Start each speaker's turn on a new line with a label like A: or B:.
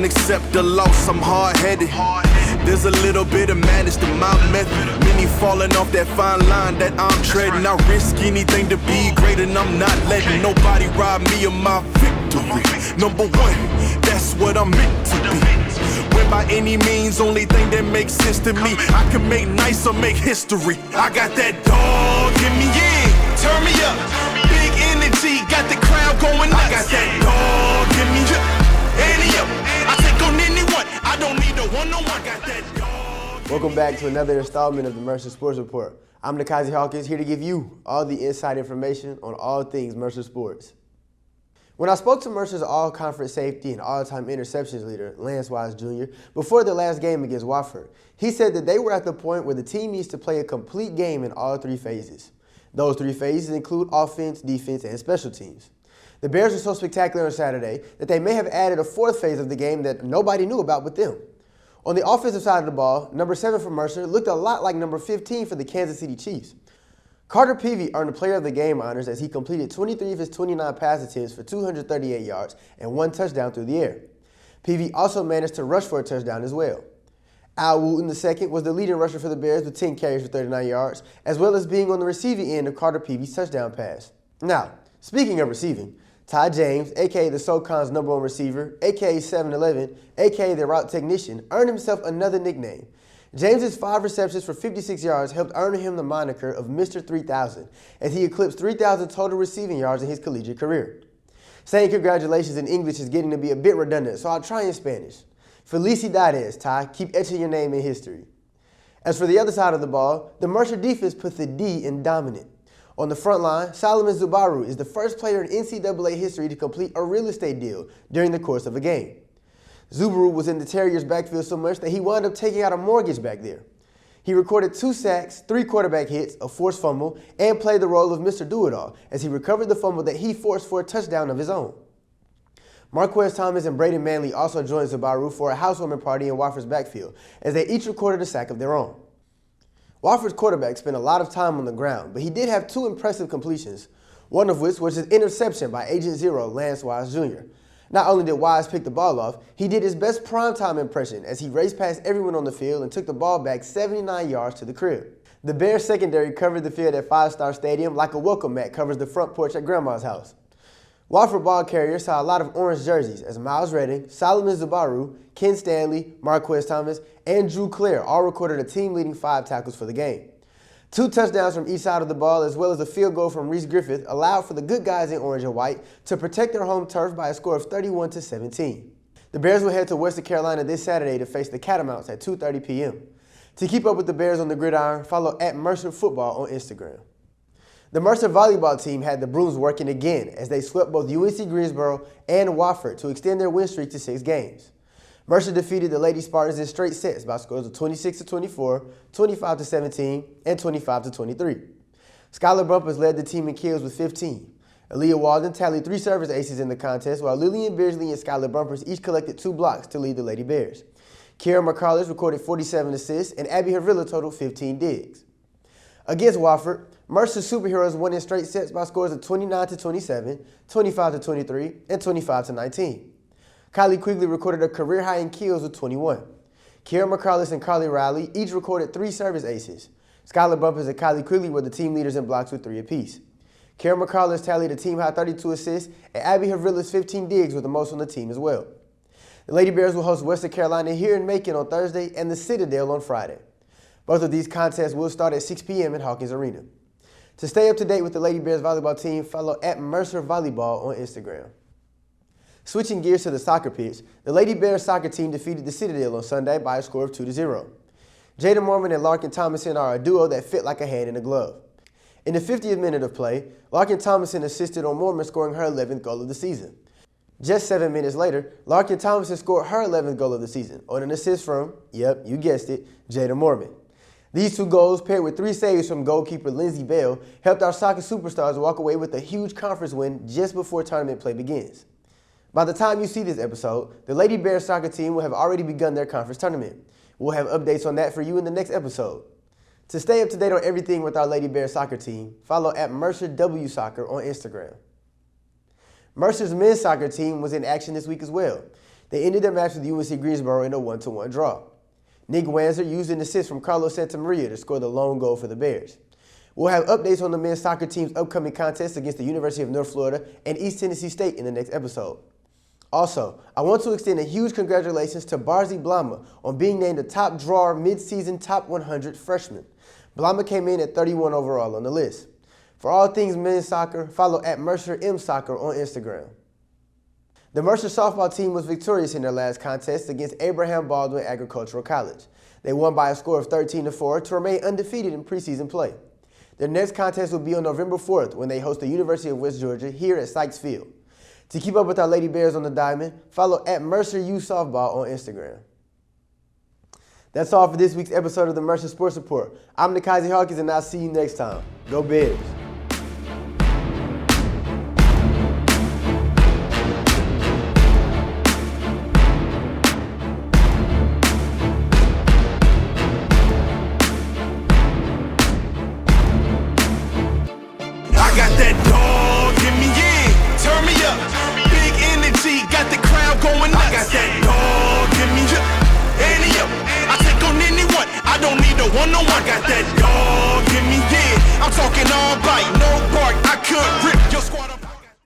A: accept the loss, I'm hard-headed. There's a little bit of madness to my method. Many falling off that fine line that I'm treading. I risk anything to be great, and I'm not letting nobody rob me of my victory. Number one, that's what I'm meant to be. When by any means, only thing that makes sense to me, I can make nice or make history. I got that dog in me, yeah, turn me up. Big energy, got the crowd going nuts. I got that dog in me, ante up. I take on anyone, I don't need a one-on-one. Got that dog.
B: Welcome back to another installment of the Mercer Sports Report. I'm Nakazi Hawkins, here to give you all the inside information on all things Mercer sports. When I spoke to Mercer's all-conference safety and all-time interceptions leader, Lance Wise Jr., before the last game against Wofford, he said that they were at the point where the team needs to play a complete game in all three phases. Those three phases include offense, defense, and special teams. The Bears were so spectacular on Saturday that they may have added a fourth phase of the game that nobody knew about but them. On the offensive side of the ball, number 7 for Mercer looked a lot like number 15 for the Kansas City Chiefs. Carter Peavy earned the Player of the Game honors as he completed 23 of his 29 pass attempts for 238 yards and 1 touchdown through the air. Peavy also managed to rush for a touchdown as well. Al Wooten II was the leading rusher for the Bears with 10 carries for 39 yards, as well as being on the receiving end of Carter Peavy's touchdown pass. Now, speaking of receiving, Ty James, a.k.a. the SoCon's number 1 receiver, a.k.a. 7-Eleven, a.k.a. the route technician, earned himself another nickname. James's 5 receptions for 56 yards helped earn him the moniker of Mr. 3000, as he eclipsed 3,000 total receiving yards in his collegiate career. Saying congratulations in English is getting to be a bit redundant, so I'll try in Spanish. Felicidades, Ty. Keep etching your name in history. As for the other side of the ball, the Mercer defense put the D in dominant. On the front line, Solomon Zubaru is the first player in NCAA history to complete a real estate deal during the course of a game. Zubaru was in the Terriers' backfield so much that he wound up taking out a mortgage back there. He recorded 2 sacks, 3 quarterback hits, a forced fumble, and played the role of Mr. Do-It-All as he recovered the fumble that he forced for a touchdown of his own. Marquez Thomas and Braden Manley also joined Zubaru for a housewarming party in Wofford's backfield as they each recorded a sack of their own. Wofford's quarterback spent a lot of time on the ground, but he did have 2 impressive completions, one of which was his interception by Agent Zero, Lance Wise Jr. Not only did Wise pick the ball off, he did his best primetime impression as he raced past everyone on the field and took the ball back 79 yards to the crib. The Bears secondary covered the field at 5 Star Stadium like a welcome mat covers the front porch at Grandma's house. Wofford ball carriers saw a lot of orange jerseys as Miles Redding, Solomon Zubaru, Ken Stanley, Marquez Thomas, and Drew Clare all recorded a team-leading 5 tackles for the game. 2 touchdowns from each side of the ball, as well as a field goal from Reese Griffith, allowed for the good guys in orange and white to protect their home turf by a score of 31-17. The Bears will head to Western Carolina this Saturday to face the Catamounts at 2:30 p.m. To keep up with the Bears on the gridiron, follow @Mercer Football on Instagram. The Mercer volleyball team had the brooms working again as they swept both UNC Greensboro and Wofford to extend their win streak to 6 games. Mercer defeated the Lady Spartans in straight sets by scores of 26-24, 25-17, and 25-23. Skylar Bumpers led the team in kills with 15. Aaliyah Walden tallied 3 service aces in the contest, while Lillian Beardsley and Skylar Bumpers each collected 2 blocks to lead the Lady Bears. Kiera McCarless recorded 47 assists, and Abby Havilla totaled 15 digs. Against Wofford, Mercer's superheroes won in straight sets by scores of 29-27, 25-23, and 25-19. Kylie Quigley recorded a career high in kills with 21. Kiera McCarless and Carly Riley each recorded 3 service aces. Skylar Bumpers and Kylie Quigley were the team leaders in blocks with 3 apiece. Kiera McCarless tallied a team high 32 assists, and Abby Havilla's 15 digs were the most on the team as well. The Lady Bears will host Western Carolina here in Macon on Thursday and the Citadel on Friday. Both of these contests will start at 6 p.m. at Hawkins Arena. To stay up to date with the Lady Bears volleyball team, follow @Mercer Volleyball on Instagram. Switching gears to the soccer pitch, the Lady Bears soccer team defeated the Citadel on Sunday by a score of 2-0. Jada Mormon and Larkin Thomason are a duo that fit like a hand in a glove. In the 50th minute of play, Larkin Thomason assisted on Mormon scoring her 11th goal of the season. Just 7 minutes later, Larkin Thomason scored her 11th goal of the season on an assist from, yep, you guessed it, Jada Mormon. These 2 goals, paired with 3 saves from goalkeeper Lindsey Bell, helped our soccer superstars walk away with a huge conference win just before tournament play begins. By the time you see this episode, the Lady Bears soccer team will have already begun their conference tournament. We'll have updates on that for you in the next episode. To stay up to date on everything with our Lady Bears soccer team, follow @MercerWSoccer on Instagram. Mercer's men's soccer team was in action this week as well. They ended their match with UNC Greensboro in a 1-1 draw. Nick Wanzer used an assist from Carlos Santamaria to score the lone goal for the Bears. We'll have updates on the men's soccer team's upcoming contest against the University of North Florida and East Tennessee State in the next episode. Also, I want to extend a huge congratulations to Barzi Blama on being named the top drawer mid-season top 100 freshman. Blama came in at 31 overall on the list. For all things men's soccer, follow at Mercer M Soccer on Instagram. The Mercer softball team was victorious in their last contest against Abraham Baldwin Agricultural College. They won by a score of 13-4 to remain undefeated in preseason play. Their next contest will be on November 4th when they host the University of West Georgia here at Sykes Field. To keep up with our Lady Bears on the diamond, follow at Mercer U Softball on Instagram. That's all for this week's episode of the Mercer Sports Report. I'm Nikazi Hawkins, and I'll see you next time. Go Bears!
A: Got that dog in me, yeah, turn me up. Big energy, got the crowd going nuts. I got that dog in me, any up. I take on anyone, I don't need a one-on-one. I got that dog in me, yeah. I'm talking all bite, no bark, I could rip your squad up.